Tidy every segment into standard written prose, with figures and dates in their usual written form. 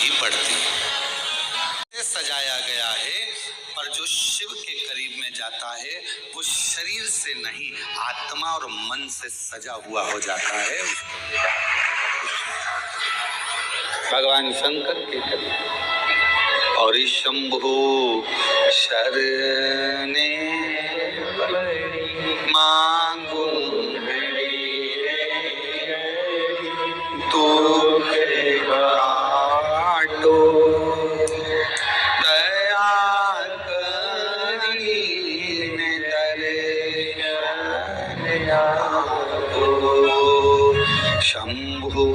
ही पड़ती है। सजाया गया है और जो शिव के करीब में जाता है वो शरीर से नहीं आत्मा और मन से सजा हुआ हो जाता है। भगवान शंकर के करीब और शंभु शरणे मांगू तो काटो दया करीने शंभु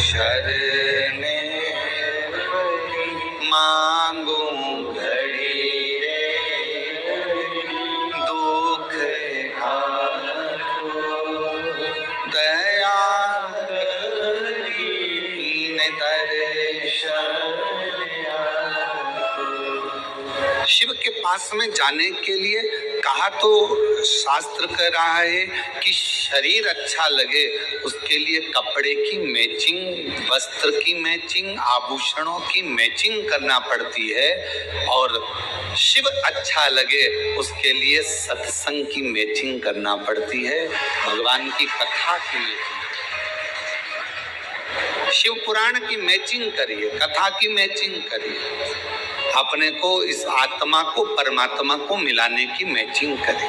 शरणे मांगू घड़ी दुख दया शिव के पास में जाने के लिए कहा तो शास्त्र कह रहा है कि शरीर अच्छा लगे उसके लिए कपड़े की मैचिंग, वस्त्र की मैचिंग, आभूषणों की मैचिंग करना पड़ती है। और शिव अच्छा लगे उसके लिए सत्संग की मैचिंग करना पड़ती है, भगवान की कथा की मैचिंग। शिव पुराण की मैचिंग करिए, कथा की मैचिंग करिए, अपने को इस आत्मा को परमात्मा को मिलाने की मैचिंग करिए।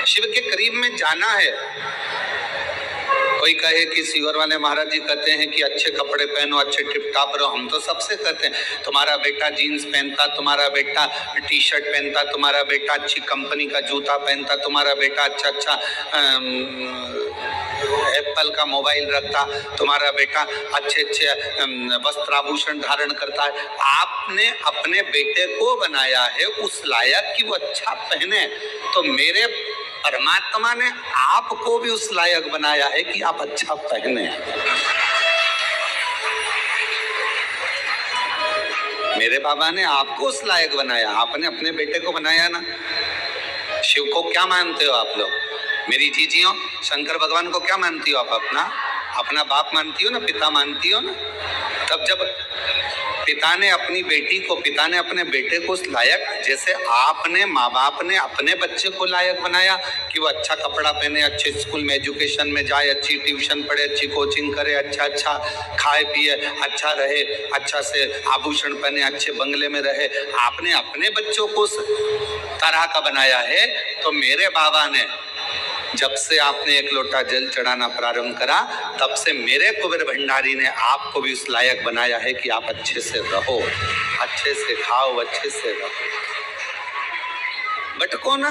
शिव के करीब में जाना है। कोई कहे कि सीवर वाले महाराज जी कहते हैं कि अच्छे कपड़े पहनो, अच्छे टिप टाप रहो। हम तो सबसे कहते हैं तुम्हारा बेटा जीन्स पहनता, तुम्हारा बेटा टी शर्ट पहनता, तुम्हारा बेटा अच्छी कंपनी का जूता पहनता, तुम्हारा बेटा अच्छा एप्पल का मोबाइल रखता, तुम्हारा बेटा अच्छे वस्त्राभूषण धारण करता है। आपने अपने बेटे को बनाया है उस लायक कि वो अच्छा पहने, तो मेरे परमात्मा ने आपको भी उस लायक बनाया है कि आप अच्छा पहने। मेरे बाबा ने आपको उस लायक बनाया, आपने अपने बेटे को बनाया ना। शिव को क्या मानते हो आप लोग? मेरी जीजियों, शंकर भगवान को क्या मानती हो आप? अपना बाप मानती हो ना, पिता मानती हो ना। तब जब पिता ने अपनी बेटी को, पिता ने अपने बेटे को उस लायक, जैसे आपने माँ बाप ने अपने बच्चे को लायक बनाया कि वो अच्छा कपड़ा पहने, अच्छे स्कूल में एजुकेशन में जाए, अच्छी ट्यूशन पढ़े, अच्छी कोचिंग करे, अच्छा खाए पिए, अच्छा रहे, अच्छा से आभूषण पहने, अच्छे बंगले में रहे। आपने अपने बच्चों को उस तरह का बनाया है। तो मेरे बाबा ने जब से आपने एक लोटा जल चढ़ाना प्रारंभ करा तब से मेरे कुबेर भंडारी ने आपको भी उस लायक बनाया है कि आप अच्छे से रहो, अच्छे से खाओ, अच्छे से रहो, भटको ना।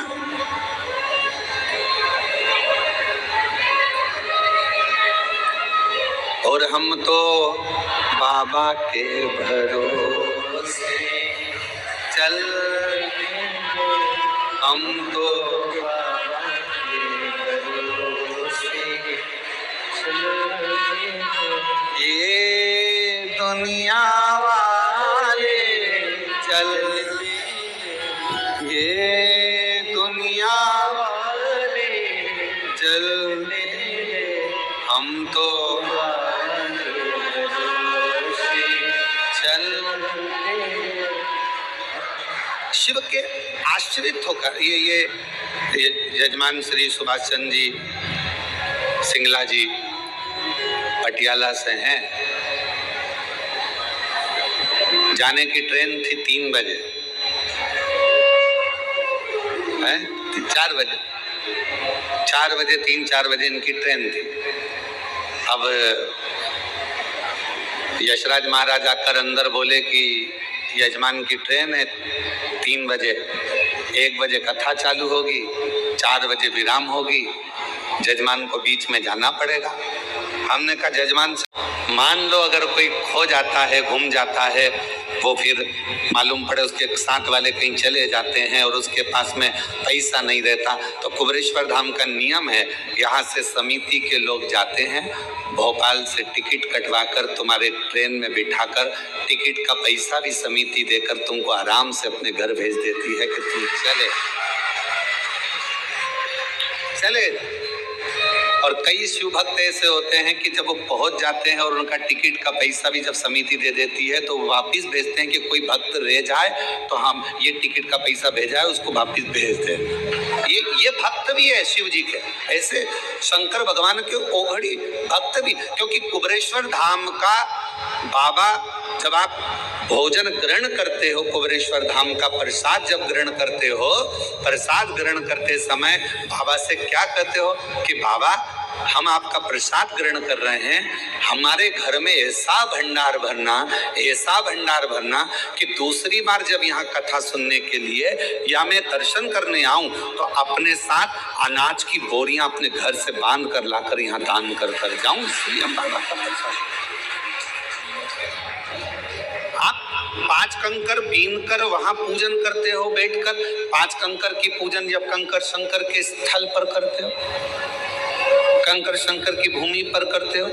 और हम तो बाबा के भरोसे चल, हम तो ये दुनिया वाले चल, ये दुनिया वाले चल, हम तो चल। शिव के आश्रित होकर ये यजमान श्री सुभाष चंद्र जी सिंगला जी पटियाला से हैं। जाने की ट्रेन थी 3 बजे, है 4 बजे, 4 बजे 3-4 बजे इनकी ट्रेन थी। अब यशराज महाराज आकर अंदर बोले कि यजमान की ट्रेन है 3 बजे, 1 बजे कथा चालू होगी, 4 बजे विराम होगी, जजमान को बीच में जाना पड़ेगा। हमने कहा जजमान मान लो अगर कोई खो जाता है, गुम जाता है, वो फिर मालूम पड़े उसके साथ वाले कहीं चले जाते हैं और उसके पास में पैसा नहीं रहता, तो कुबेरेश्वर धाम का नियम है, यहाँ से समिति के लोग जाते हैं, भोपाल से टिकट कटवाकर तुम्हारे ट्रेन में बिठाकर टिकट का पैसा भी समिति देकर तुमको आराम से अपने घर भेज देती है कि तुम चले। चले। और कई शिव भक्त ऐसे होते हैं कि जब वो पहुंच जाते हैं और उनका टिकट का पैसा भी जब समिति दे देती है तो वापस भेजते हैं कि कोई भक्त रह जाए तो हम ये टिकट का पैसा भेजा है उसको वापस भेज दें। ये भक्त भी है शिव जी के, ऐसे शंकर भगवान के ओघड़ी भक्त भी। क्योंकि कुबेरेश्वर धाम का बाबा जब आप भोजन ग्रहण करते हो, कुबेरेश्वर धाम का प्रसाद जब ग्रहण करते हो, प्रसाद ग्रहण करते समय बाबा से क्या कहते हो कि बाबा हम आपका प्रसाद ग्रहण कर रहे हैं, हमारे घर में ऐसा भंडार भरना कि दूसरी बार जब यहाँ कथा सुनने के लिए या मैं दर्शन करने आऊं तो अपने साथ अनाज की बोरियां अपने घर से बांध कर लाकर यहाँ दान कर जाऊं। इसलिए हम बाबा का प्रसाद। आप 5 कंकर बीन कर वहां पूजन करते हो बैठकर, 5 कंकर की पूजन जब कंकर शंकर के स्थल पर करते हो, कंकर शंकर की भूमि पर करते हो,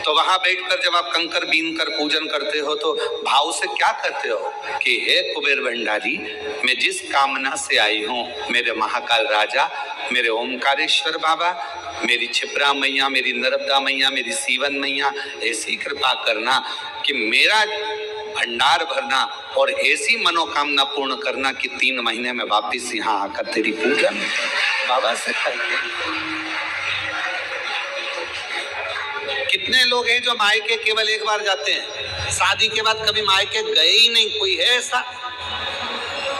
तो वहां बैठकर जब आप कंकर बीन कर पूजन करते हो तो भाव से क्या कहते हो कि हे कुबेर भंडारी, मैं जिस कामना से आई हूं, मेरे महाकाल राजा, मेरे ओमकारेश्वर बाबा, मेरी क्षिप्रा मैया, मेरी नर्मदा मैया, मेरी सीवन मैया, ऐसी कृपा करना कि मेरा भंडार भरना और ऐसी मनोकामना पूर्ण करना कि 3 महीने में वापिस यहाँ आकर तेरी पूजन बाबा से करके। कितने लोग हैं जो मायके केवल एक बार जाते हैं, शादी के बाद कभी मायके गए ही नहीं? कोई है ऐसा?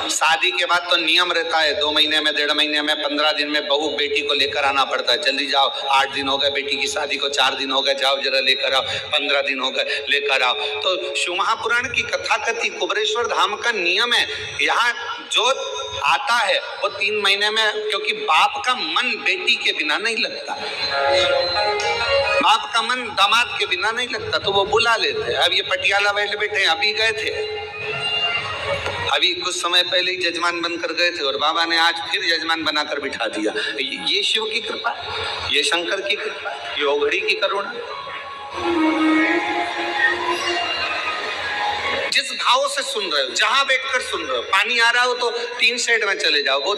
शादी के बाद तो नियम रहता है 2 महीने में, 1.5 महीने में, 15 दिन में बहू बेटी को लेकर आना पड़ता है। जल्दी जाओ, 8 दिन हो गए बेटी की शादी को, 4 दिन हो गए, जाओ जरा लेकर आओ, 15 दिन हो गए लेकर आओ। तो शिव महापुराण की कथा कथी कुबेरेश्वर धाम का नियम है, यहाँ जो आता है वो 3 महीने में, क्योंकि बाप का मन बेटी के बिना नहीं लगता, बाप का मन दामाद के बिना नहीं लगता, तो वो बुला लेते हैं। अब ये पटियाला वाले बैठे अभी गए थे, अभी कुछ समय पहले ही जजमान बनकर गए थे और बाबा ने आज फिर जजमान बनाकर बिठा दिया। ये शिव की कृपा, ये शंकर की कृपा, ये ओघड़ी की करुणा। जिस भाव से सुन रहे हो, जहां बैठकर सुन रहे हो, पानी आ रहा हो तो 3 साइड में चले जाओ, वो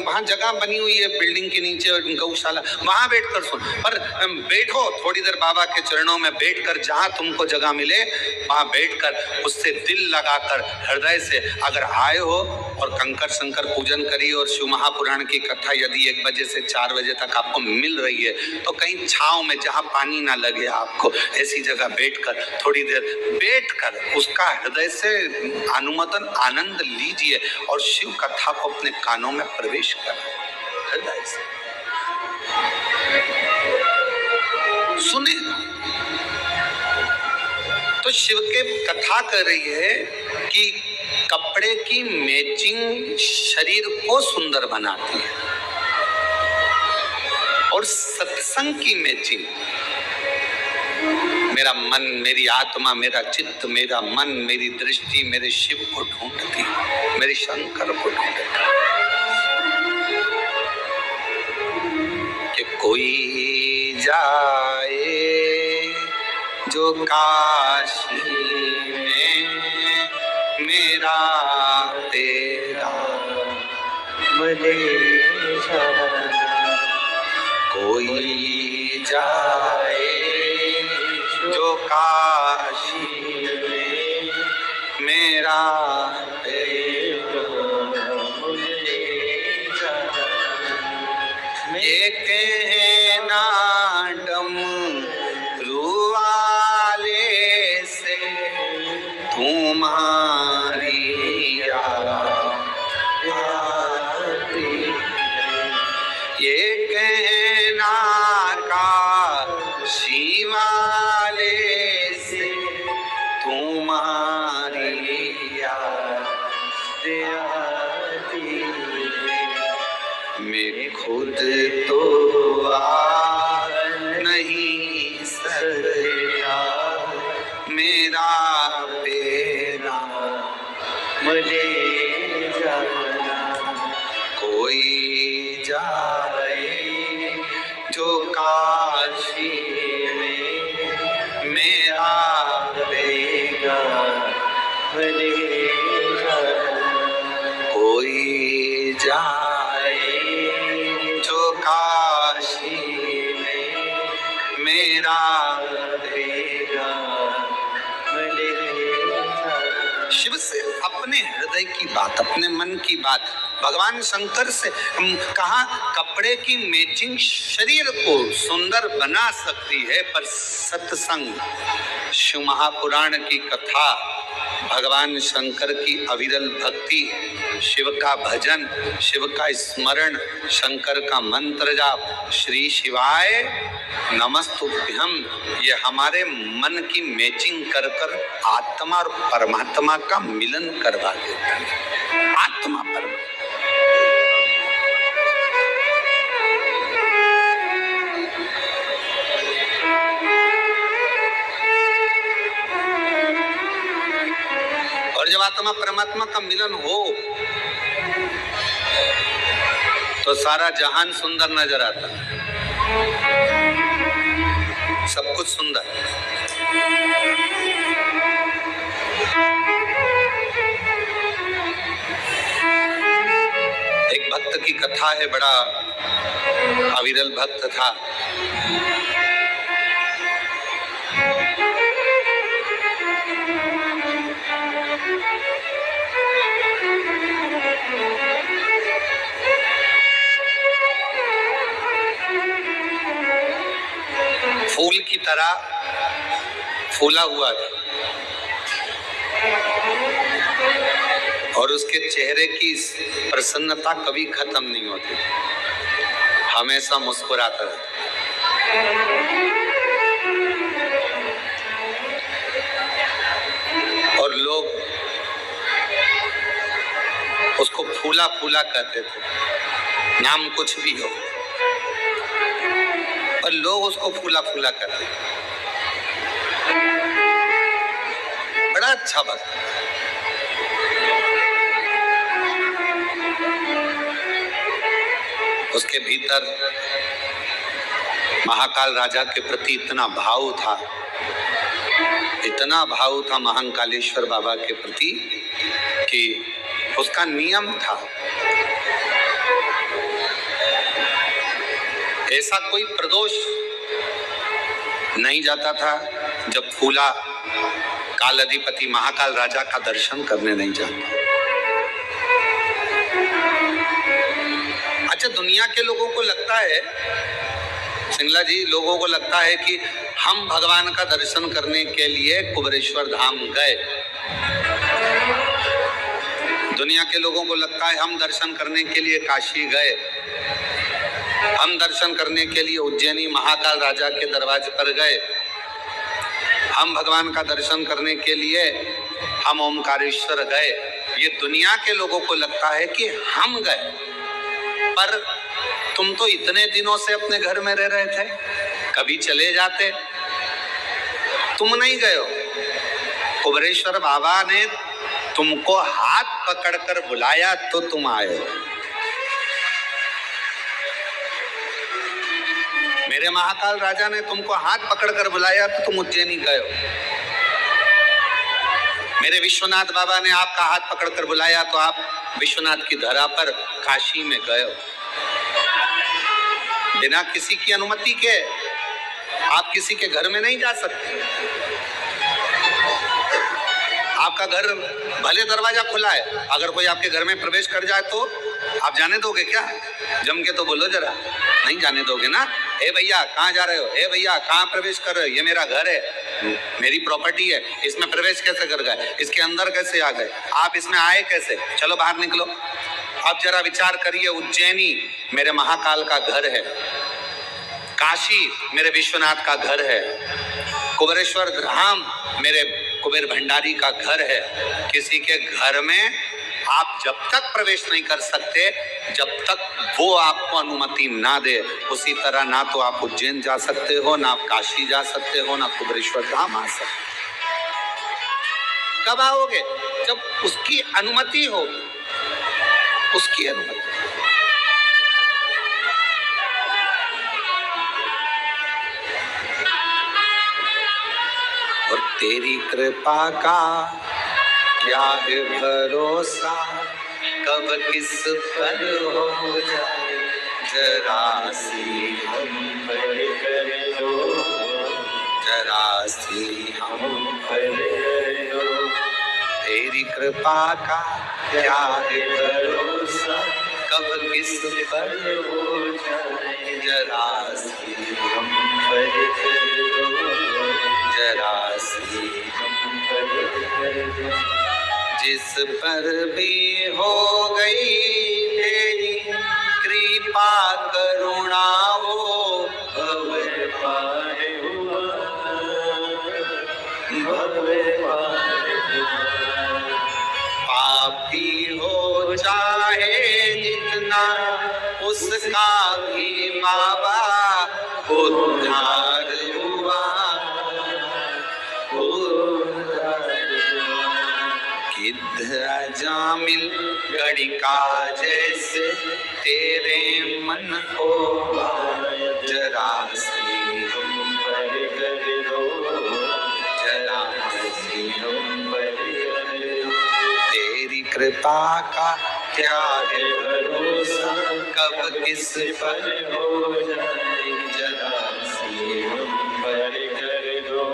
वहां जगह बनी हुई है बिल्डिंग के नीचे गौशाला, वहां बैठकर सुन। पर बैठो थोड़ी देर बाबा के चरणों में बैठकर, जहां तुमको जगह मिले वहां बैठकर उससे दिल लगाकर हृदय से अगर आए हो और कंकर शंकर पूजन करिए और शिव महापुराण की कथा यदि 1 बजे से 4 बजे तक आपको मिल रही है तो कहीं छांव में जहां पानी ना लगे आपको, ऐसी जगह बैठकर थोड़ी देर बैठकर उसका हृदय से अनुमोदन आनंद लीजिए और शिव कथा को अपने कानों में प्रवेश करें, हृदय से सुने। तो शिव के कथा कर रही है कि कपड़े की मैचिंग शरीर को सुंदर बनाती है और सत्संग की मैचिंग मेरा मन, मेरी आत्मा, मेरा चित्त, मेरा मन, मेरी दृष्टि मेरे शिव को ढूंढती, मेरे शंकर को ढूंढती। कि कोई जाए जो काशी में मेरा तेरा कोई जाए जो काशी में मेरा ये कहना डमरू वाले से तुम्हारी ये कहना काशी वाले से तुम्हारी मैं खुद तो आ नहीं सकता, मेरा बेरा मुझे जाना। कोई जाए जो काशी में मेरा बेरा मुझे जाना। कोई जाए जो का मेरा शिव से अपने हृदय की बात, अपने मन की बात भगवान शंकर से कहा, कपड़े की मैचिंग शरीर को सुंदर बना सकती है, पर सत्संग, शिव महापुराण की कथा, भगवान शंकर की अविरल भक्ति, शिव का भजन, शिव का स्मरण, शंकर का मंत्र जाप, श्री शिवाय नमस्तुभ्यम, ये हमारे मन की मैचिंग कर कर आत्मा और परमात्मा का मिलन करवा देता है। आत्मा परमात्मा और जब आत्मा परमात्मा का मिलन हो तो सारा जहान सुंदर नजर आता है, सब कुछ सुंदर। एक भक्त की कथा है, बड़ा अविरल भक्त था। फूल की तरह फूला हुआ था और उसके चेहरे की प्रसन्नता कभी खत्म नहीं होती, हमेशा मुस्कुराता रहता। और लोग उसको फूला फूला कहते थे, नाम कुछ भी हो, और लोग उसको फूला फूला कहते थे। बड़ा अच्छा भक्त। उसके भीतर महाकाल राजा के प्रति इतना भाव था, इतना भाव था महाकालेश्वर बाबा के प्रति कि उसका नियम था, ऐसा कोई प्रदोष नहीं जाता था जब फूला काल अधिपति महाकाल राजा का दर्शन करने नहीं जाता। अच्छा, दुनिया के लोगों को लगता है, सिंगला जी, लोगों को लगता है कि हम भगवान का दर्शन करने के लिए कुबेरेश्वर धाम गए। दुनिया के लोगों को लगता है हम दर्शन करने के लिए काशी गए, हम दर्शन करने के लिए उज्जैनी महाकाल राजा के दरवाजे पर गए, हम भगवान का दर्शन करने के लिए हम ओमकारेश्वर गए। ये दुनिया के लोगों को लगता है कि हम गए, पर तुम तो इतने दिनों से अपने घर में रह रहे थे, कभी चले जाते, तुम नहीं गए हो। कुबेरेश्वर बाबा ने तुमको हाथ पकड़कर बुलाया तो तुम आए हो। मेरे महाकाल राजा ने तुमको हाथ पकड़कर बुलाया तो तुम उज्जैनी गए हो। मेरे विश्वनाथ बाबा ने आपका हाथ पकड़कर बुलाया तो आप विश्वनाथ की धरा पर काशी में गए हो। बिना किसी की अनुमति के आप किसी के घर में नहीं जा सकते। आपका घर भले दरवाजा खुला है, अगर कोई आपके घर में प्रवेश कर जाए तो आप जाने दोगे क्या? जम के तो बोलो जरा, नहीं जाने दोगे ना। ए भैया कहाँ जा रहे हो? ए भैया कहाँ प्रवेश कर रहे हो? ये मेरा घर है, मेरी प्रॉपर्टी है, इसमें प्रवेश कैसे कर गए? इसके अंदर कैसे आ गए? आप इसमें आए कैसे? चलो बाहर निकलो। अब जरा विचार करिए, उज्जैनी मेरे महाकाल का घर है, काशी मेरे विश्वनाथ का घर है, कुबेरेश्वर धाम मेरे कुबेर भंडारी का घर है। किसी के घर में आप जब तक प्रवेश नहीं कर सकते जब तक वो आपको अनुमति ना दे, उसी तरह ना तो आप उज्जैन जा सकते हो, ना आप काशी जा सकते हो, ना कुबेरेश्वर धाम आ सकते। कब आओगे? जब उसकी अनुमति हो, उसकी अनुमति। और तेरी कृपा का क्या है भरोसा, कब किस पर हो जाए जरा सी हम पर कर दो, जरा सी हम पर कर दो, तेरी कृपा का क्या है भरोसा कब किस पर हो जाए, जरा सी हम पर कर दो, जरा सी हम पर कर दो, जिस पर भी हो गई तेरी कृपा करुणा वो भव पार हुआ, भव पार हुआ, पापी हो चाहे जितना उसका भी बाबा उद्धार हुआ, गिद्ध अजामिल गड़िका जैसे तेरे मन को जरा सी हम पर कर दो, जरा सी हम पर कर दो, तेरी कृपा का क्या है भरोसा कब किस पर हो जाए, जरा सी हम पर कर दो,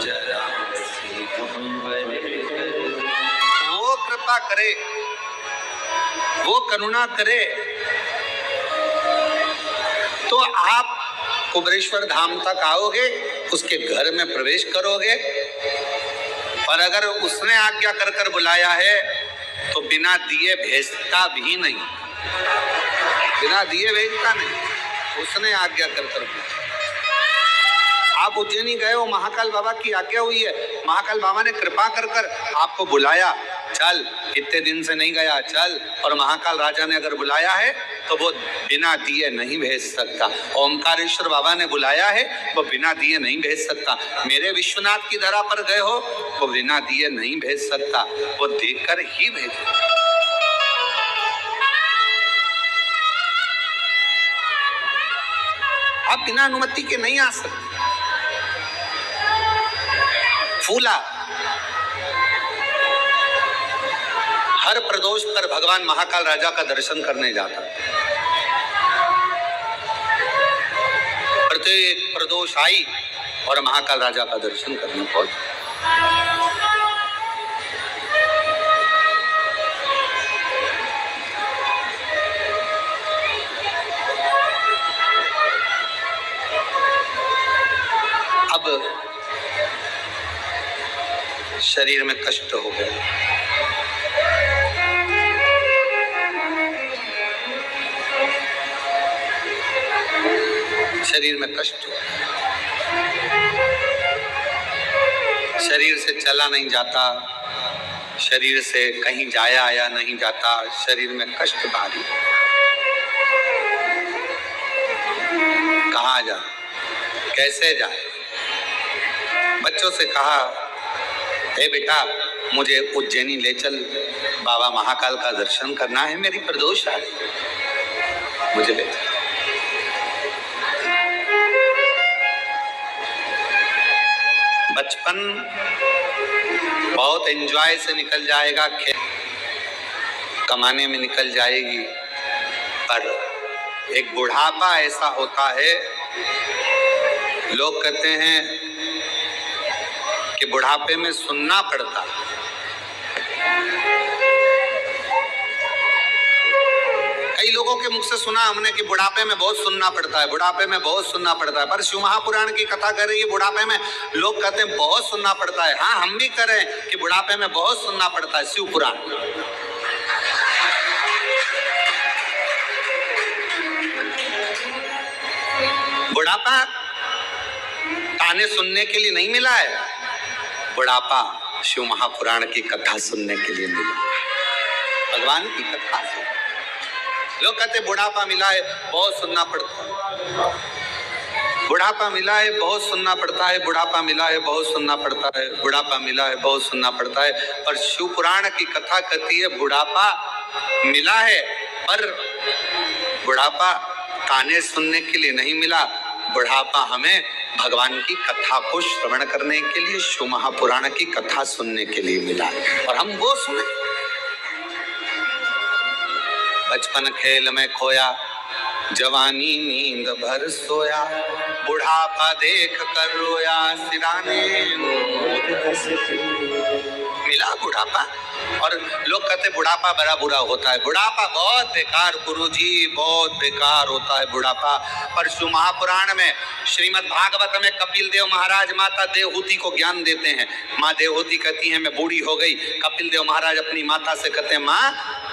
जरा सी हम पर कर दो, वो कृपा करे, वो करुणा करे तो आप कुबरेश्वर धाम तक आओगे, उसके घर में प्रवेश करोगे। और अगर उसने आज्ञा कर कर बुलाया है तो बिना दिए भेजता भी नहीं, बिना दिए भेजता नहीं, उसने आज्ञा कर कर बुलाया। आप उज्जैनी गए हो, महाकाल बाबा की आज्ञा हुई है, महाकाल बाबा ने कृपा कर कर आपको बुलाया, चल, इतने दिन से नहीं गया, चल। और महाकाल राजा ने अगर बुलाया है तो वो बिना दिए नहीं भेज सकता। ओमकारेश्वर बाबा ने बुलाया है, वो बिना दिए नहीं भेज सकता। मेरे विश्वनाथ की धरा पर गए हो, वो बिना दिए नहीं भेज सकता, वो देकर ही भेजे। आप बिना अनुमति के नहीं आ सकते। फूला हर प्रदोष पर भगवान महाकाल राजा का दर्शन करने जाता, प्रत्येक प्रदोष आई और महाकाल राजा का दर्शन करने पहुंच। अब शरीर में कष्ट हो गया, शरीर में कष्ट हो, शरीर से चला नहीं जाता, शरीर से कहीं जाया आया नहीं जाता, शरीर में कष्ट भारी। कहाँ जाए, कैसे जाए? बच्चों से कहा, ए बेटा मुझे उज्जैनी ले चल, बाबा महाकाल का दर्शन करना है, मेरी प्रदोष आ रही, मुझे ले चल। बचपन बहुत एंजॉय से निकल जाएगा, खेल कमाने में निकल जाएगी, पर एक बुढ़ापा ऐसा होता है, लोग कहते हैं कि बुढ़ापे में सुनना पड़ता। कई लोगों के मुख से सुना हमने कि बुढ़ापे में बहुत सुनना पड़ता है, बुढ़ापे में बहुत सुनना पड़ता है। पर शिव महापुराण की कथा कर रही है, बुढ़ापे में लोग कहते हैं बहुत सुनना पड़ता है। हाँ, हम भी करें कि बुढ़ापे में बहुत सुनना पड़ता है। शिव पुराण बुढ़ापा ताने सुनने के लिए नहीं मिला है, बुढ़ापा शिव महापुराण की कथा सुनने के लिए मिला, भगवान की कथा से। लोग कहते बुढ़ापा मिला है बहुत सुनना पड़ता है, बुढ़ापा मिला है बहुत सुनना पड़ता है, बुढ़ापा मिला है बहुत सुनना पड़ता है, बुढ़ापा मिला है बहुत सुनना पड़ता है। पर शिव पुराण की कथा कहती है बुढ़ापा मिला है, पर बुढ़ापा ताने सुनने के लिए नहीं मिला, बुढ़ापा हमें भगवान की कथा को श्रवण करने के लिए, शिव महापुराण की कथा सुनने के लिए मिला और हम वो सुने। बचपन खेल में खोया, जवानी नींद भर सोया, बुढ़ापा देख कर रोया, सिराने मिला बुढ़ापा। और लोग कहते बुढ़ापा बड़ा बुरा होता है। बुढ़ापा बहुत बेकार गुरुजी, बहुत बेकार होता है बुढ़ापा। परशु महापुराण में श्रीमद् भागवत में कपिल देव महाराज माता देवहूति को ज्ञान देते हैं। माँ देवहूति कहती है मैं बूढ़ी हो गई। कपिल देव महाराज अपनी माता से कहते हैं माँ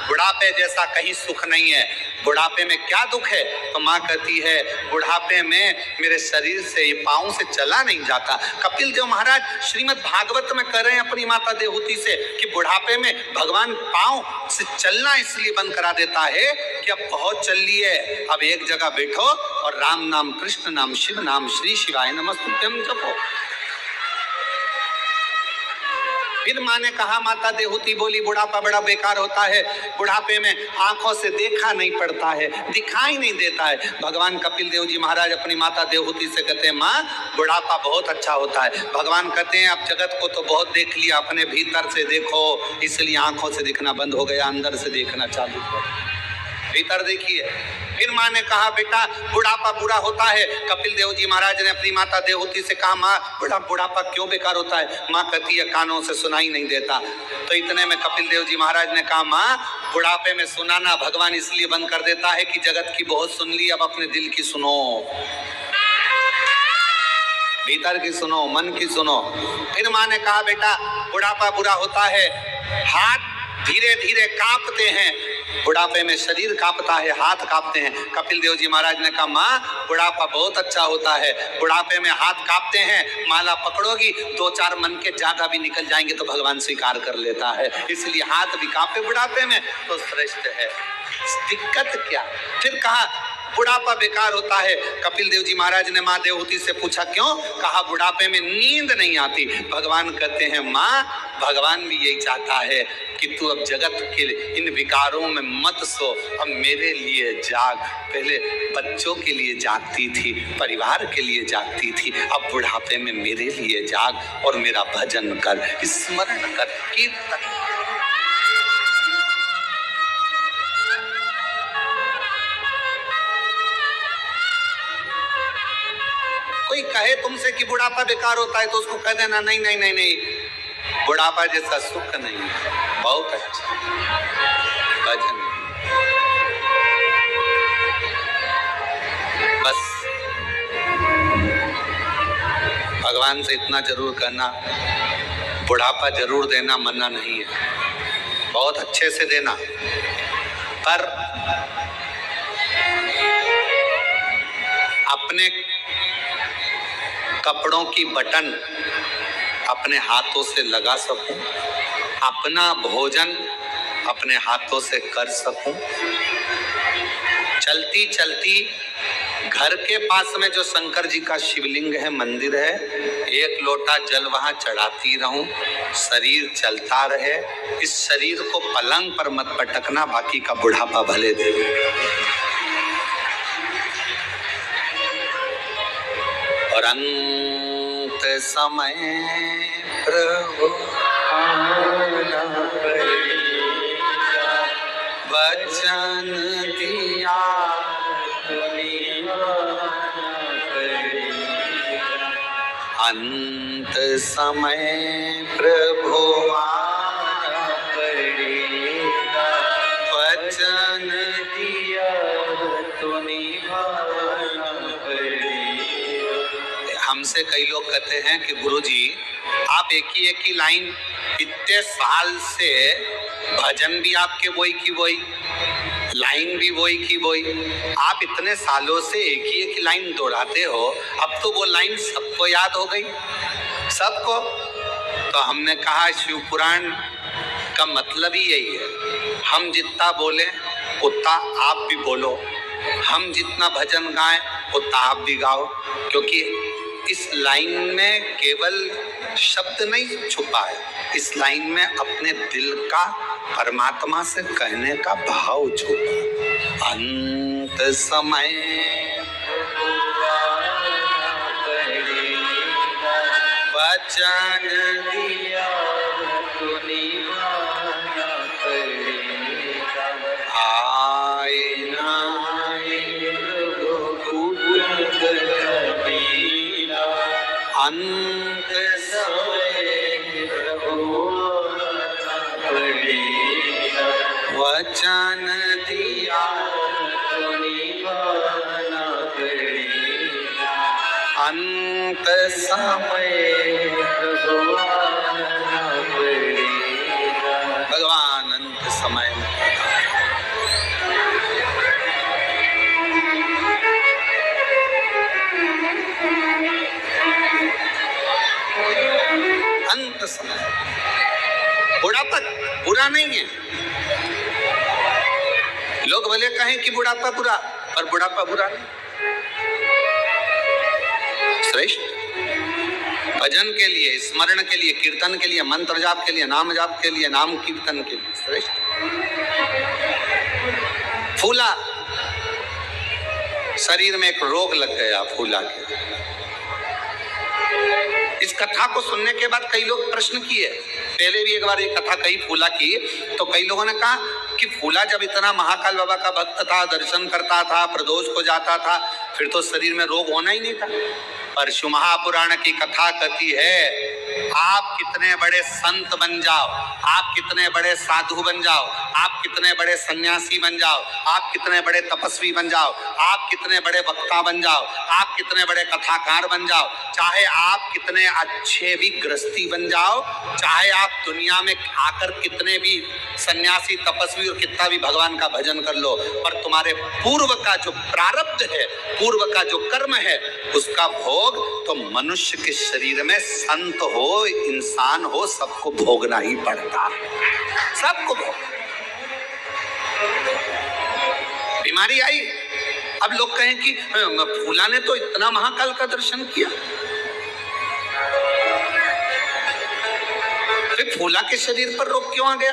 बुढ़ापे जैसा कहीं सुख नहीं है, बुढ़ापे में क्या दुख है? तो माँ कहती है बुढ़ापे में मेरे शरीर से, ये पाँव से चला नहीं जाता। कपिल देव महाराज श्रीमद् भागवत में कह रहे हैं अपनी माता देवहूति से कि बुढ़ापे में भगवान पाँव से चलना इसलिए बंद करा देता है कि अब बहुत चल लिए, अब एक जगह बैठो और राम नाम, कृष्ण नाम, शिव नाम, श्री शिवाय नमस्तुभ्यम जपो। फिर माँ ने कहा, माता देवहूति बोली बुढ़ापा बड़ा बेकार होता है, बुढ़ापे में आंखों से देखा नहीं पड़ता है, दिखाई नहीं देता है। भगवान कपिल देव जी महाराज अपनी माता देवहूति से कहते हैं माँ बुढ़ापा बहुत अच्छा होता है। भगवान कहते हैं अब जगत को तो बहुत देख लिया, अपने भीतर से देखो, इसलिए आंखों से दिखना बंद हो गया, अंदर से देखना चालू करो, भीतर देखिए। फिर माँ ने कहा बेटा बुढ़ापा बुरा होता है। कपिल देव जी महाराज ने अपनी माता देवहूति से कहा माँ बुढ़ापा क्यों बेकार होता है? माँ कहती है कानों से सुनाई नहीं देता। तो इतने में कपिल देव जी महाराज ने कहा माँ बुढ़ापे में सुनाना भगवान इसलिए बंद कर देता है कि जगत की बहुत सुन ली, अब अपने दिल की सुनो, भीतर की सुनो, मन की सुनो। फिर माँ ने कहा बेटा बुढ़ापा बुरा होता है, हाथ धीरे धीरे कांपते हैं, बुढ़ापे में शरीर कांपता है, हाथ कांपते हैं। कपिल देव जी महाराज ने कहा माँ बुढ़ापा बहुत अच्छा होता है, बुढ़ापे में हाथ कांपते हैं, माला पकड़ोगी 2-4 मन के ज्यादा भी निकल जाएंगे तो भगवान स्वीकार कर लेता है, इसलिए हाथ भी कांपे बुढ़ापे में तो श्रेष्ठ है। दिक्कत क्या? फिर कहा बुढ़ापा बेकार होता है। कपिल देव जी महाराज ने माँ देवहूति से पूछा क्यों? कहा बुढ़ापे में नींद नहीं आती। भगवान कहते हैं माँ भगवान भी यही चाहता है कि तू अब जगत के इन विकारों में मत सो, अब मेरे लिए जाग। पहले बच्चों के लिए जागती थी, परिवार के लिए जागती थी, अब बुढ़ापे में मेरे लिए जाग और मेरा भजन कर, स्मरण कर, कीर्तन। कोई कहे तुमसे कि बुढ़ापा बेकार होता है तो उसको कह देना नहीं नहीं नहीं नहीं, बुढ़ापा जैसा सुख नहीं है, बहुत अच्छा भजन। बस भगवान से इतना जरूर करना, बुढ़ापा जरूर देना, मना नहीं है, बहुत अच्छे से देना, पर अपने कपड़ों की बटन अपने हाथों से लगा सकूं, अपना भोजन अपने हाथों से कर सकूं, चलती चलती घर के पास में जो शंकर जी का शिवलिंग है, मंदिर है, 1 लोटा जल वहां चढ़ाती रहूं, शरीर चलता रहे। इस शरीर को पलंग पर मत पटकना, बाकी का बुढ़ापा भले दे। और अंत समय प्रभु आना पड़ेगा, वचन दिया अंत समय प्रभु आना पड़ेगा, वचन दिया तो निभाना पड़ेगा। हमसे कई लोग कहते हैं कि गुरुजी आप एक ही लाइन, इतने साल से भजन भी आपके वही की वही, लाइन भी वही की वही, आप इतने सालों से एक ही लाइन दोहराते हो, अब तो वो लाइन सबको याद हो गई, सबको। तो हमने कहा शिव पुराण का मतलब ही यही है, हम जितना बोले उतना आप भी बोलो, हम जितना भजन गाएं उतना आप भी गाओ, क्योंकि इस लाइन में केवल शब्द नहीं छुपा है, इस लाइन में अपने दिल का परमात्मा से कहने का भाव छुपा। अंत समय वचन दिया तो निभाना पड़ेगा, आए ना आए कबीरा अंत समय प्रभु पड़ेगा वचन दिया तो निभाना पड़ेगा अंत समय प्रभु आना पड़ेगा भगवान अंत समय में अंत समय। बुढ़ापा बुरा नहीं है, लोग भले कहें कि बुढ़ापा बुरा, पर बुढ़ापा बुरा नहीं, श्रेष्ठ। भजन के लिए, स्मरण के लिए, कीर्तन के लिए, मंत्र जाप के लिए, नाम जाप के लिए, नाम कीर्तन के लिए श्रेष्ठ। फूला, शरीर में एक रोग लग गया फूला के। इस कथा को सुनने के बाद कई लोग प्रश्न किए, पहले भी एक बार ये कथा कही फूला की, तो कई लोगों ने कहा कि फूला जब इतना महाकाल बाबा का भक्त था, दर्शन करता था, प्रदोष को जाता था, फिर तो शरीर में रोग होना ही नहीं था। पर शिव महापुराण की कथा कहती है, आप कितने बड़े संत बन जाओ, आप कितने बड़े साधु बन जाओ, आप कितने बड़े सन्यासी बन जाओ, आप कितने बड़े तपस्वी बन जाओ, आप कितने बड़े वक्ता बन जाओ, आप कितने बड़े कथाकार बन जाओ, चाहे आप कितने अच्छे भी गृहस्थी बन जाओ, चाहे आप दुनिया में आकर कितने भी सन्यासी तपस्वी और कितना भी भगवान का भजन कर लो, पर तुम्हारे पूर्व का जो प्रारब्ध है, पूर्व का जो कर्म है, उसका भोग तो मनुष्य के शरीर में संत हो, इंसान हो, सबको भोगना ही पड़ता है, सबको भोग। बीमारी आई, अब लोग कहें कि फूला ने तो इतना महाकाल का दर्शन किया, फिर फूला के शरीर पर रोग क्यों आ गया?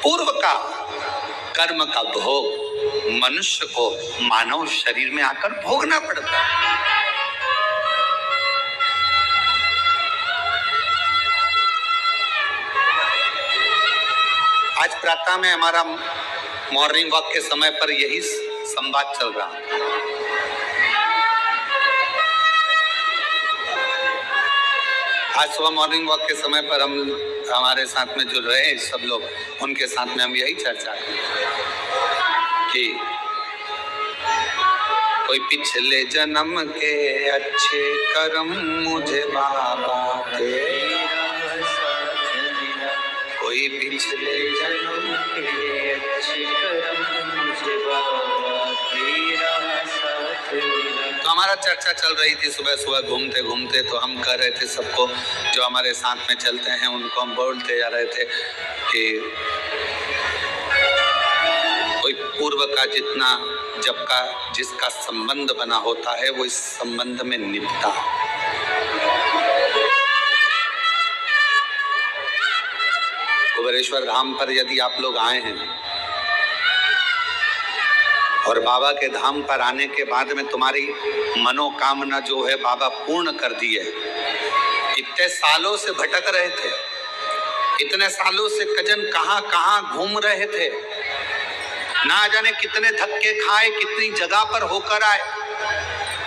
पूर्व का कर्म का भोग मनुष्य को मानव शरीर में आकर भोगना पड़ता है। आज प्रातः में हमारा मॉर्निंग वॉक के समय पर यही संवाद चल रहा है। आज सुबह मॉर्निंग वॉक के समय पर हम हमारे साथ में जुड़ रहे सब लोग, उनके साथ में हम यही चर्चा करें कि कोई पिछले जन्म के अच्छे कर्म मुझे बाबा तेरा साथ मिला, कोई पिछले जन्म के अच्छे कर्म मुझे बाबा तेरा साथ मिला। तो हमारा चर्चा चल रही थी सुबह सुबह घूमते घूमते, तो हम कह रहे थे सबको जो हमारे साथ में चलते हैं उनको हम बोलते जा रहे थे कि कोई पूर्व का जितना जब का जिसका संबंध बना होता है वो इस संबंध में निभता। कुबेरेश्वर धाम पर यदि आप लोग आए हैं और बाबा के धाम पर आने के बाद में तुम्हारी मनोकामना जो है बाबा पूर्ण कर दी है। इतने सालों से भटक रहे थे, इतने सालों से कजन कहां कहां घूम रहे थे, ना जाने कितने धक्के खाए, कितनी जगह पर होकर आए,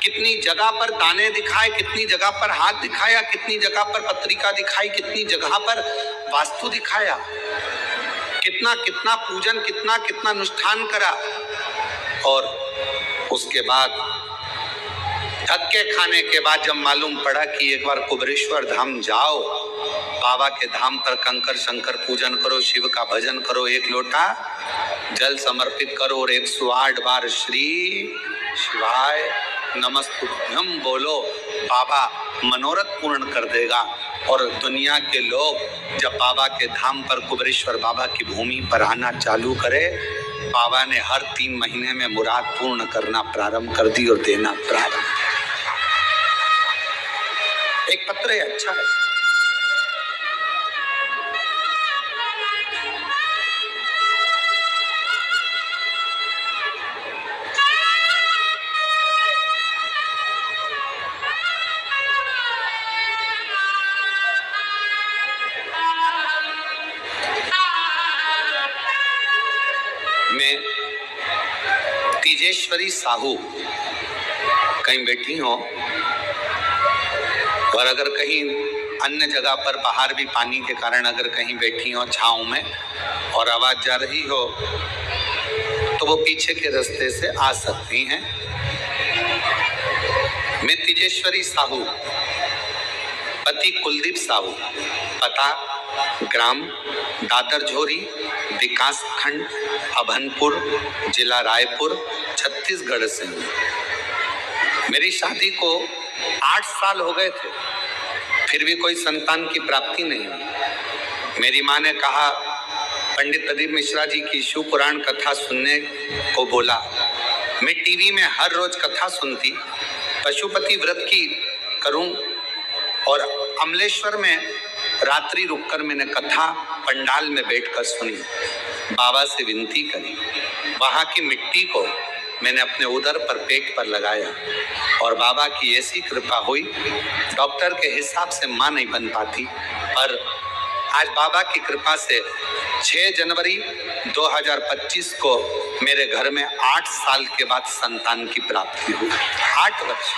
कितनी जगह पर दाने दिखाए, कितनी जगह पर हाथ दिखाया, कितनी जगह पर पत्रिका दिखाई, कितनी जगह पर वास्तु दिखाया, कितना कितना पूजन, कितना कितना अनुष्ठान करा, और उसके बाद धक्के खाने के बाद जब मालूम पड़ा कि एक बार कुबेरेश्वर धाम जाओ, बाबा के धाम पर कंकर शंकर पूजन करो, शिव का भजन करो, एक लोटा जल समर्पित करो और 108 बार श्री शिवाय नमस्तुभ्यम बोलो, बाबा मनोरथ पूर्ण कर देगा। और दुनिया के लोग जब बाबा के धाम पर कुबेरेश्वर बाबा की भूमि पर आना चालू करे, बाबा ने हर 3 महीने में मुराद पूर्ण करना प्रारंभ कर दी और देना प्रारंभ। एक पत्र है, अच्छा है, मैं तेजेश्वरी साहू कहीं बैठी हो और अगर कहीं अन्य जगह पर बाहर भी पानी के कारण अगर कहीं बैठी हो छांव में और आवाज जा रही हो तो वो पीछे के रास्ते से आ सकती हैं। मैं तेजेश्वरी साहू, पति कुलदीप साहू, पता ग्राम दादर झोरी, विकास खंड अभनपुर, जिला रायपुर, छत्तीसगढ़ से हूँ। मेरी शादी को 8 साल हो गए थे, फिर भी कोई संतान की प्राप्ति नहीं हुई। मेरी माँ ने कहा, पंडित प्रदीप मिश्रा जी की शिव पुराण कथा सुनने को बोला। मैं टीवी में हर रोज कथा सुनती, पशुपति व्रत की करूं और अमलेश्वर में रात्रि रुककर मैंने कथा पंडाल में बैठकर सुनी। बाबा से विनती करी, वहां की मिट्टी को मैंने अपने उदर पर पेट पर लगाया और बाबा की ऐसी कृपा हुई, डॉक्टर के हिसाब से मां नहीं बन पाती, पर आज बाबा की कृपा से 6 जनवरी 2025 को मेरे घर में 8 साल के बाद संतान की प्राप्ति हुई। 8 वर्ष,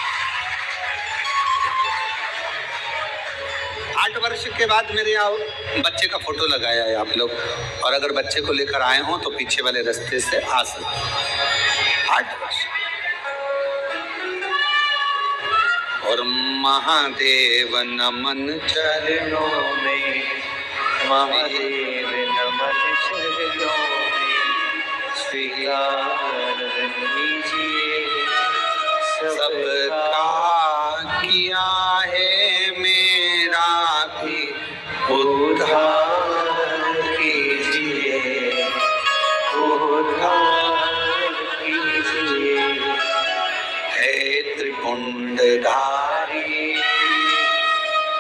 8 वर्ष के बाद मेरे यहाँ बच्चे का फोटो लगाया है आप लोग, और अगर बच्चे को लेकर आए हो तो पीछे वाले रास्ते से आ सकते। 8 वर्ष। और महादेव नमन चरणों में, महादेव नमन चरणों में, स्वीकार कीजिए सबका किया है मेरा भी उद्धार कीजिए, उद्धार कीजिए। है त्रिपुंडधारी,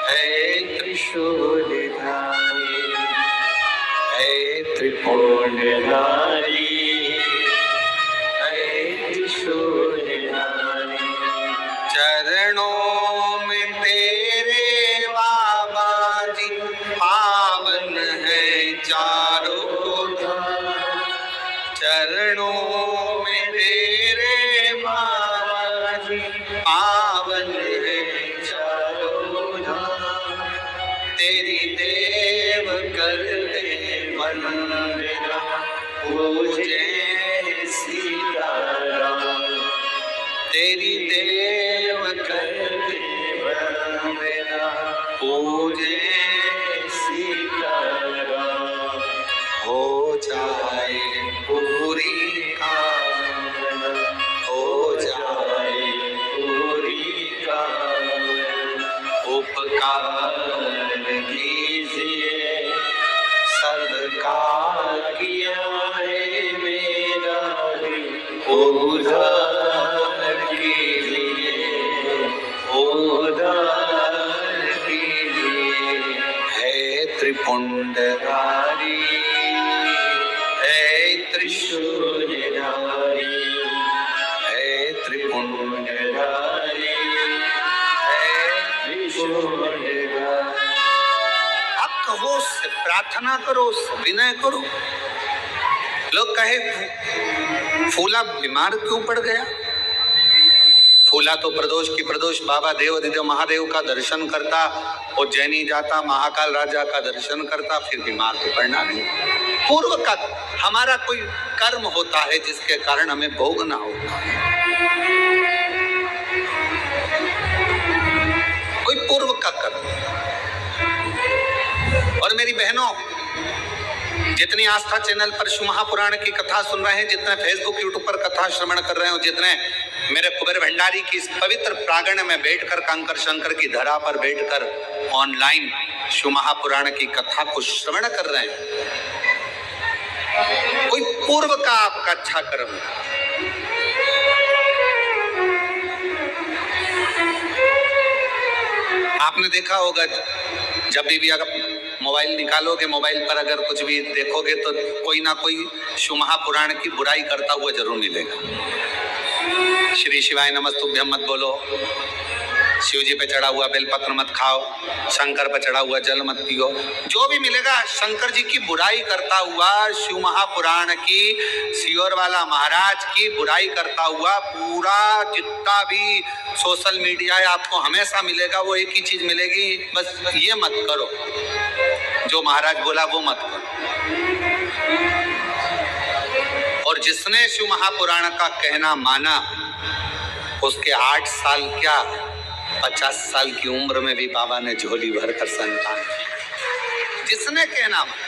है त्रिशूलधारी, है त्रिपुंडधारी, है त्रिशूलधारी। चरणों में तेरे बाबा जी पावन है चारों धाम। चरणों में तेरे बाबा जी पावन है चारों धाम। तेरी देव करते वंदना, पूजे सीताराम। तेरी देव करते वंदना, पूजे सीताराम। हो जाए पूरी कामना, हो जाए पूरी कामना। उपकार कीजिए सबका किया है मेरा भी उद्धार कीजिए, उद्धार कीजिए। है त्रिपुंडधारी, है त्रिशूलधारी, है त्रिपुंडधारी, है त्रिशूलधारी। अब कहो उससे प्रार्थना करो, उससे विनय करो। लोग कहे फूला बीमार क्यों पड़ गया? फूला तो प्रदोष की प्रदोष बाबा देव महादेव का दर्शन करता, उज्जैनी जाता, महाकाल राजा का दर्शन करता, फिर बीमार तो पड़ना नहीं। पूर्व का हमारा कोई कर्म होता है जिसके कारण हमें भोगना होता है, कोई पूर्व का कर्म। और मेरी बहनों, जितनी आस्था चैनल पर शिव महापुराण की कथा सुन रहे हैं, जितने फेसबुक यूट्यूब पर कथा श्रवण कर रहे हो, जितने मेरे कुबेर भंडारी की इस पवित्र प्रांगण में बैठकर, कंकर शंकर की धरा पर बैठकर ऑनलाइन शिव महापुराण की कथा को श्रवण कर रहे हैं, कोई पूर्व का आपका अच्छा कर्म है। आपने देखा होगा, जब भी अगर मोबाइल निकालोगे, मोबाइल पर अगर कुछ भी देखोगे तो कोई ना कोई शिव महापुराण की बुराई करता हुआ जरूर मिलेगा। श्री शिवाय नमस्तुभ्यम मत बोलो, शिव जी पे चढ़ा हुआ बेलपत्र मत खाओ, शंकर पे चढ़ा हुआ जल मत पियो। जो भी मिलेगा शंकर जी की बुराई करता हुआ, शिव महापुराण की, सियोर वाला महाराज की बुराई करता हुआ पूरा जितना भी सोशल मीडिया है आपको हमेशा मिलेगा। वो एक ही चीज मिलेगी, बस ये मत करो, जो महाराज बोला वो मत करो। और जिसने शिव महापुराण का कहना माना उसके 8 साल क्या 50 साल की उम्र में भी बाबा ने झोली भरकर संतान, जिसने कहना माना।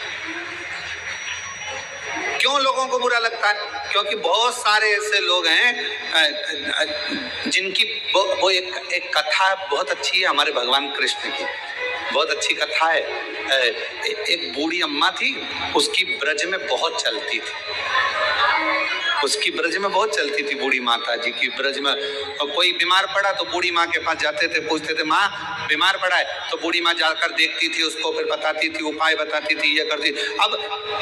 क्यों लोगों को बुरा लगता है? क्योंकि बहुत सारे ऐसे लोग हैं जिनकी वो एक कथा बहुत अच्छी है हमारे भगवान कृष्ण की, बहुत अच्छी कथा है। एक बूढ़ी अम्मा थी, उसकी ब्रज में बहुत चलती थी, उसकी ब्रज में बहुत चलती थी बूढ़ी माता जी की ब्रज में। कोई बीमार पड़ा तो बूढ़ी माँ के पास जाते थे, पूछते थे माँ बीमार पड़ा है, तो बूढ़ी माँ जाकर देखती थी उसको, फिर बताती थी, उपाय बताती थी, ये करती। अब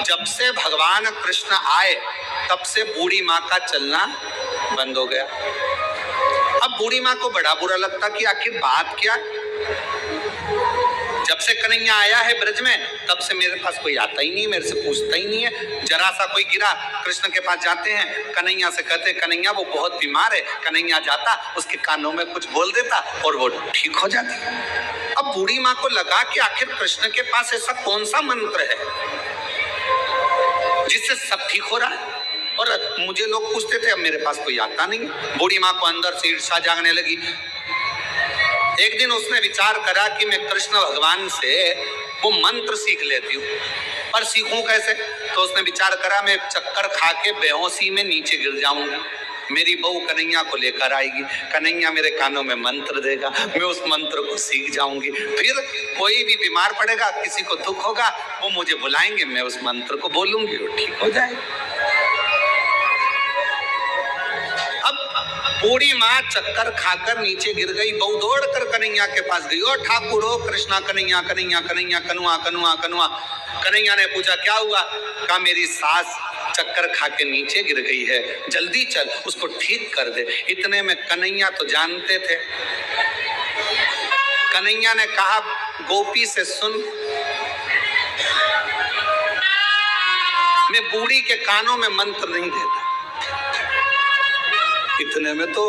जब से भगवान कृष्ण आए तब से बूढ़ी माँ का चलना बंद हो गया। अब बूढ़ी माँ को बड़ा बुरा लगता कि आखिर बात क्या है। जब से कन्हैया आया है ब्रज में तब से मेरे पास कोई आता ही नहीं, मेरे से पूछता ही नहीं है। जरा सा कोई गिरा, कृष्ण के पास जाते हैं, कन्हैया से कहते हैं कन्हैया वो बहुत बीमार है, कन्हैया जाता उसके कानों में कुछ बोल देता और वो ठीक हो जाती। अब बूढ़ी माँ को लगा कि आखिर कृष्ण के पास ऐसा कौन सा मंत्र है जिससे सब ठीक हो रहा है, और मुझे लोग पूछते थे, अब मेरे पास कोई आता नहीं। बूढ़ी माँ को अंदर से ईर्ष्या जागने लगी। एक दिन उसने विचार करा कि मैं कृष्ण भगवान से वो मंत्र सीख लेती हूँ, पर सीखूं कैसे? तो उसने विचार करा मैं चक्कर खा के बेहोशी में नीचे गिर जाऊंगी, मेरी बहू कन्हैया को लेकर आएगी, कन्हैया मेरे कानों में मंत्र देगा, मैं उस मंत्र को सीख जाऊंगी, फिर कोई भी बीमार पड़ेगा, किसी को दुख होगा, वो मुझे बुलाएंगे, मैं उस मंत्र को बोलूंगी, वो ठीक हो जाएगा। बूढ़ी माँ चक्कर खाकर नीचे गिर गई, बहू दौड़ कर कन्हैया के पास गई, ओ ठाकुर हो कृष्णा, कन्हैया कन्हैया कन्हैया, कनुआ कनुआ कनुआ। कन्हैया ने पूछा क्या हुआ? कहा मेरी सास चक्कर खा के नीचे गिर गई है, जल्दी चल उसको ठीक कर दे। इतने में कन्हैया तो जानते थे, कन्हैया ने कहा गोपी से सुन, मैं बूढ़ी के कानों में मंत्र नहीं देता। इतने में तो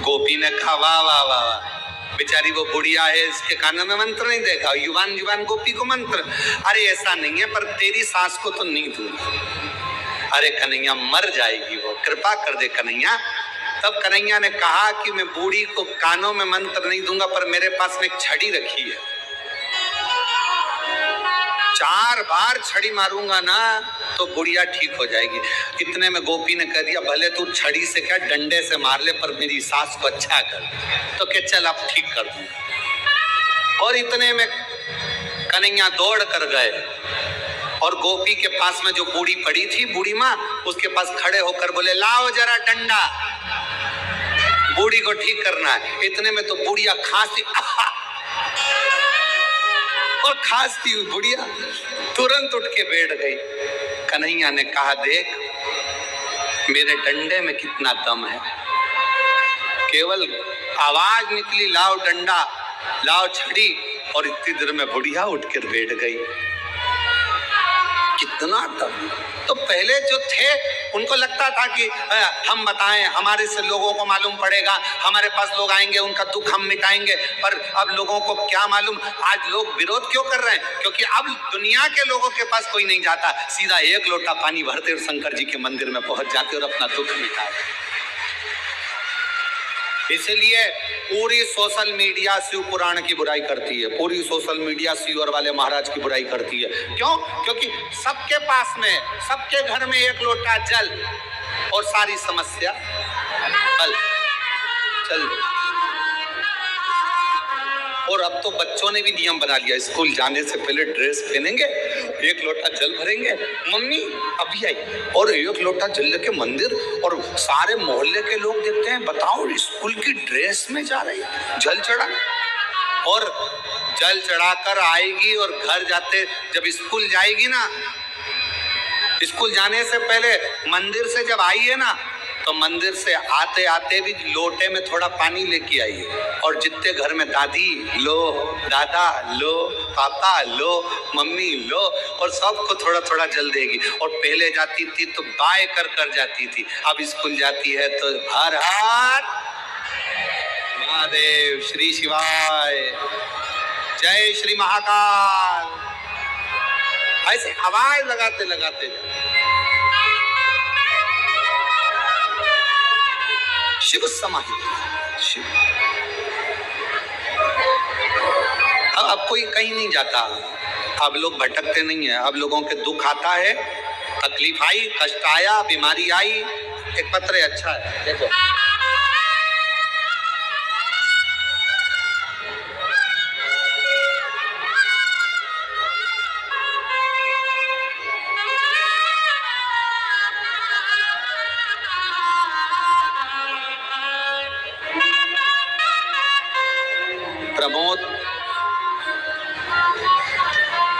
गोपी ने कहा वाह वाह वाह वाह, बेचारी वो बुढ़िया है, इसके कानों में मंत्र नहीं देखा, युवान युवान गोपी को मंत्र। अरे ऐसा नहीं है, पर तेरी सास को तो नहीं दूंगा। अरे कन्हैया मर जाएगी वो, कृपा कर दे कन्हैया। तब कन्हैया ने कहा कि मैं बूढ़ी को कानों में मंत्र नहीं दूंगा, पर मेरे पास में एक छड़ी रखी है, 4 बार छड़ी मारूंगा ना तो बुढ़िया ठीक हो जाएगी। इतने में गोपी ने कह दिया भले तू छड़ी से क्या डंडे से मार ले, पर मेरी सास को अच्छा कर। तो क्या चल अब ठीक कर दूंगा। और इतने में कन्हैया दौड़ कर गए और गोपी के पास में जो बूढ़ी पड़ी थी, बूढ़ी माँ, उसके पास खड़े होकर बोले लाओ जरा डंडा, बूढ़ी को ठीक करना है। इतने में तो बुढ़िया खांसी, और खांसती हुई बुढ़िया तुरंत उठ के बैठ गई। कन्हैया ने कहा देख मेरे डंडे में कितना दम है, केवल आवाज निकली लाओ डंडा लाओ छड़ी, और इतनी देर में बुढ़िया उठ कर बैठ गई। कितना दम। तो पहले जो थे उनको लगता था कि हम बताएं, हमारे से लोगों को मालूम पड़ेगा, हमारे पास लोग आएंगे, उनका दुख हम मिटाएंगे। पर अब लोगों को क्या मालूम, आज लोग विरोध क्यों कर रहे हैं? क्योंकि अब दुनिया के लोगों के पास कोई नहीं जाता, सीधा 1 लोटा पानी भरते और शंकर जी के मंदिर में पहुंच जाते और अपना दुख मिटाते। इसलिए पूरी सोशल मीडिया शिव पुराण की बुराई करती है, पूरी सोशल मीडिया शिव वाले महाराज की बुराई करती है। क्यों? क्योंकि सबके पास में, सबके घर में 1 लोटा जल और सारी समस्या हल। चल, और अब तो बच्चों ने भी नियम बना लिया, स्कूल जाने से पहले ड्रेस पहनेंगे, 1 लोटा जल भरेंगे, मम्मी अभी आई, और 1 लोटा जल लेके मंदिर, और सारे मोहल्ले के लोग देखते हैं, बताओ स्कूल की ड्रेस में जा रही जल चढ़ा, और जल चढ़ाकर आएगी और घर जाते, जब स्कूल जाएगी ना, स्कूल जाने से पहले मंदिर से जब आई है ना, तो मंदिर से आते आते भी लोटे में थोड़ा पानी लेके आइए, और जितने घर में दादी लो, दादा लो, पापा लो, मम्मी लो, और सबको थोड़ा थोड़ा जल देगी। और पहले जाती थी तो बाय कर जाती थी, अब स्कूल जाती है तो हर हर महादेव, श्री शिवाय, जय श्री महाकाल, ऐसे आवाज लगाते लगाते जाओ। शिव समाहित शिव। अब कोई कहीं नहीं जाता, अब लोग भटकते नहीं है। अब लोगों के दुख आता है, तकलीफ आई, कष्ट आया, बीमारी आई, एक पत्र अच्छा है देखो।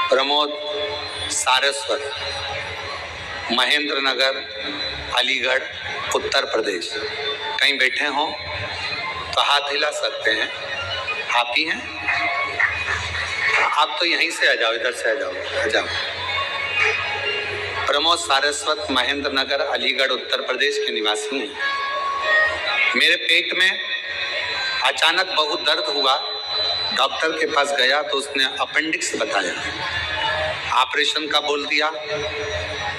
प्रमोद सारस्वत, महेंद्र नगर, अलीगढ़, उत्तर प्रदेश। कहीं बैठे हों तो हाथ हिला सकते हैं। आप ही हैं? आप तो यहीं से आ जाओ, इधर से आ जाओ, आ जाओ। प्रमोद सारस्वत, महेंद्र नगर, अलीगढ़, उत्तर प्रदेश के निवासी हैं। मेरे पेट में अचानक बहुत दर्द हुआ, डॉक्टर के पास गया तो उसने अपेंडिक्स बताया, ऑपरेशन का बोल दिया।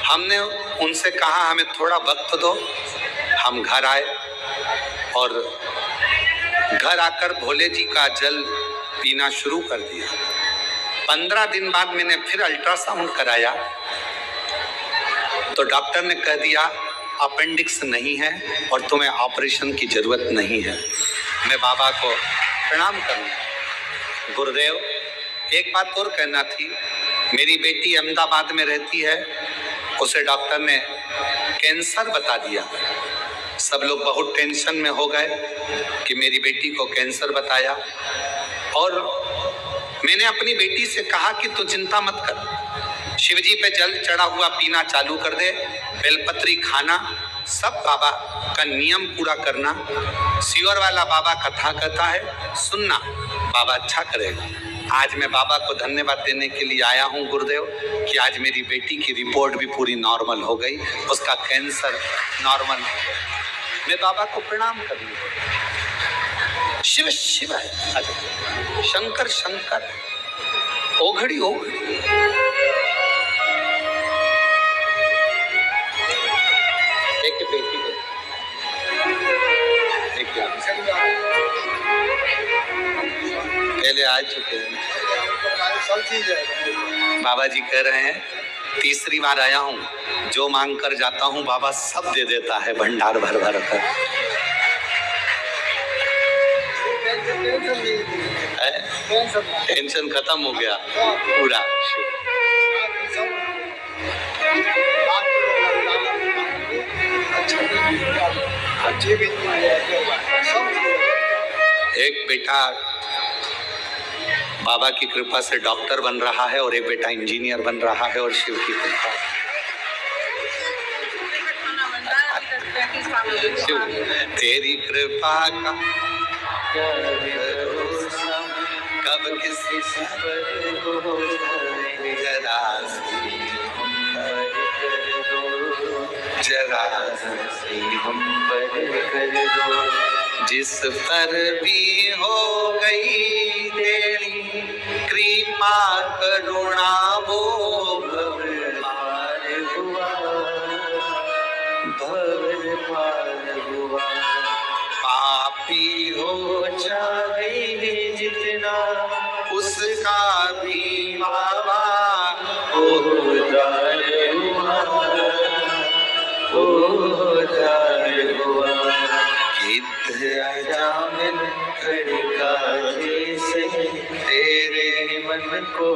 हमने उनसे कहा हमें थोड़ा वक्त दो। हम घर आए और घर आकर भोले जी का जल पीना शुरू कर दिया। 15 दिन बाद मैंने फिर अल्ट्रासाउंड कराया तो डॉक्टर ने कह दिया अपेंडिक्स नहीं है और तुम्हें ऑपरेशन की जरूरत नहीं है। मैं बाबा को प्रणाम करूं। गुरुदेव, एक बात और कहना थी। मेरी बेटी अहमदाबाद में रहती है, उसे डॉक्टर ने कैंसर बता दिया। सब लोग बहुत टेंशन में हो गए कि मेरी बेटी को कैंसर बताया, और मैंने अपनी बेटी से कहा कि तू चिंता मत कर, शिवजी पे जल चढ़ा हुआ पीना चालू कर दे, बेलपत्री खाना, सब बाबा का नियम पूरा करना। सियोर वाला बाबा कथा कहता है, सुनना, बाबा अच्छा करेगा। आज मैं बाबा को धन्यवाद देने के लिए आया हूं गुरुदेव कि आज मेरी बेटी की रिपोर्ट भी पूरी नॉर्मल हो गई, उसका कैंसर नॉर्मल। मैं बाबा को प्रणाम करूंगा। शिव शिव है, शंकर शंकर, ओघड़ी ओघड़ी। एक बेटी को पहले आ चुके हैं, सब चीज है। बाबा जी कह रहे हैं तीसरी बार आया हूँ, जो मांग कर जाता हूँ बाबा सब दे देता है, भंडार भर भर कर। टेंशन खत्म हो गया पूरा। एक बेटा बाबा की कृपा से डॉक्टर बन रहा है और एक बेटा इंजीनियर बन रहा है, और शिव की कृपा। शिव तेरी कृपा का कब किसी पर हो जरा जरा हम पर कर दो, जिस पर भी हो गई तेरी कृपा करुणा वो भव पार हुआ, भव पार हुआ। पापी हो चाहे जितना उसका भी बाबा उद्धार हुआ, उद्धार हुआ। अजामिल खड़का जैसे तेरे मन को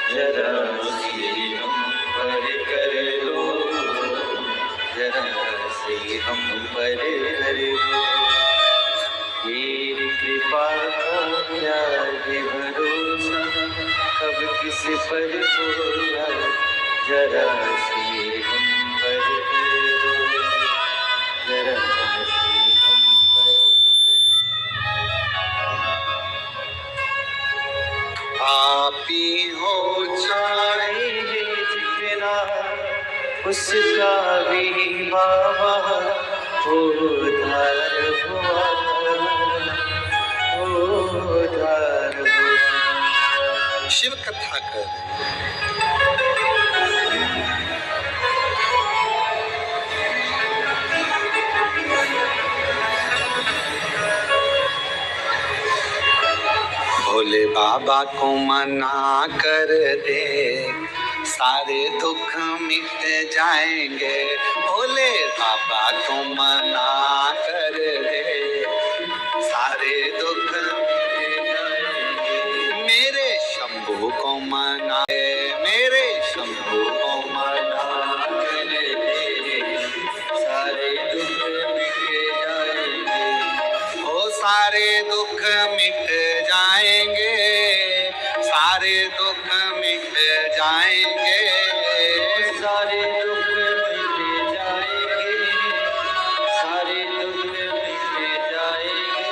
जरा सी हम पर कर लो, जरा सी हम पर कर लो। तेरी कृपा का क्या है भरोसा, कब किस पर होगा, जरा सी हम पर कर लो, उसका भी बाबा उद्धार हुआ, उद्धार हुआ। शिव कथा कर भोले बाबा को मना कर दे, सारे दुख मिट जाएंगे। भोले बाबा को मना कर दे, सारे दुख मिट जाएंगे। मेरे शंभू को मना, मेरे शंभू को मना कर दे, सारे दुख मिट जाएंगे, ओ सारे दुख मिट जाएंगे, सारे दुख मिट जाएंगे। सारे दुख मिट जाएंगे, सारे दुख मिट जाएंगे,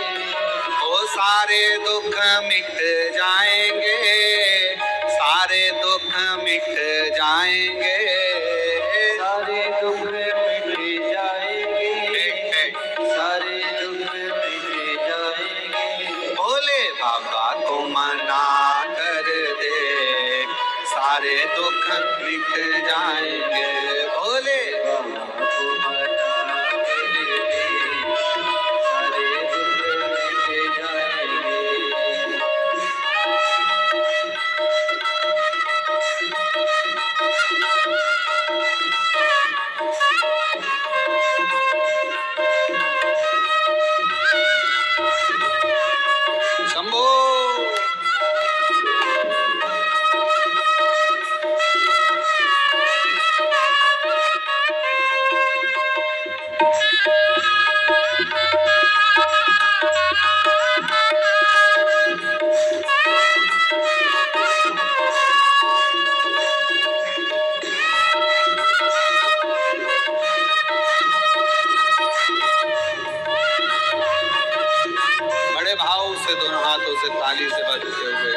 ओ सारे दुख मिट जाएंगे, सारे दुख मिट जाएंगे। सारे दुख मिट जाएंगे, सारे दुख मिट जाएंगे। भोले बाबा को मना कर दे, सारे दुख मिट जाएंगे। भोले बाबा को मना कर दे, सारे दुख मिट जाएंगे। शंभो बड़े भाव से दोनों हाथों से ताली से बजते हुए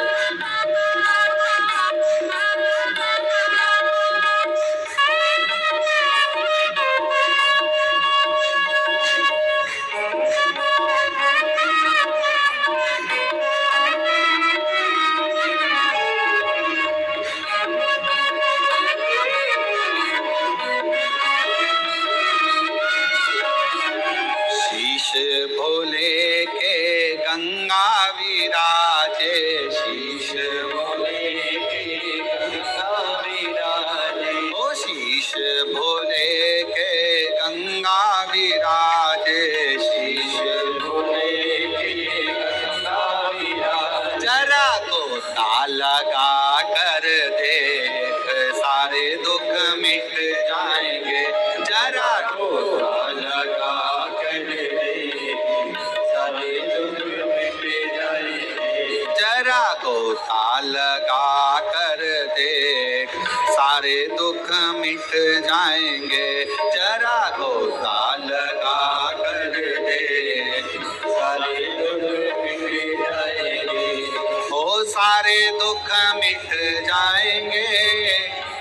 शीश भोले के गंगा विराजे, शीश भोले के गंगा विराजे, ओ शीश भोले के गंगा विराजे, शीश भोले के गंगा विराजे। जरा गोता लगा कर देख, सारे दुख मिट जाएंगे। जरा गोता लगा कर देख, सारे दुख मिट जाएंगे, जरा गोता लगा कर देख, सारे दुख मिट जाएंगे। जरा गोता लगा कर देख, सारे दुख मिट जाएंगे, ओ सारे दुख मिट जाएंगे,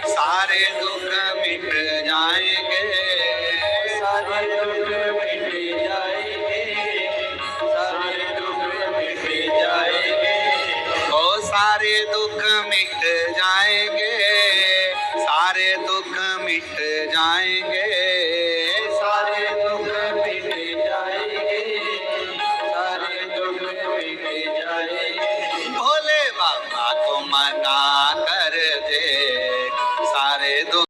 सारे दुख मिट जाएंगे। सारे दुख मिट जाएंगे, सारे दुख मिट जाएंगे, ओ सारे दुख मिट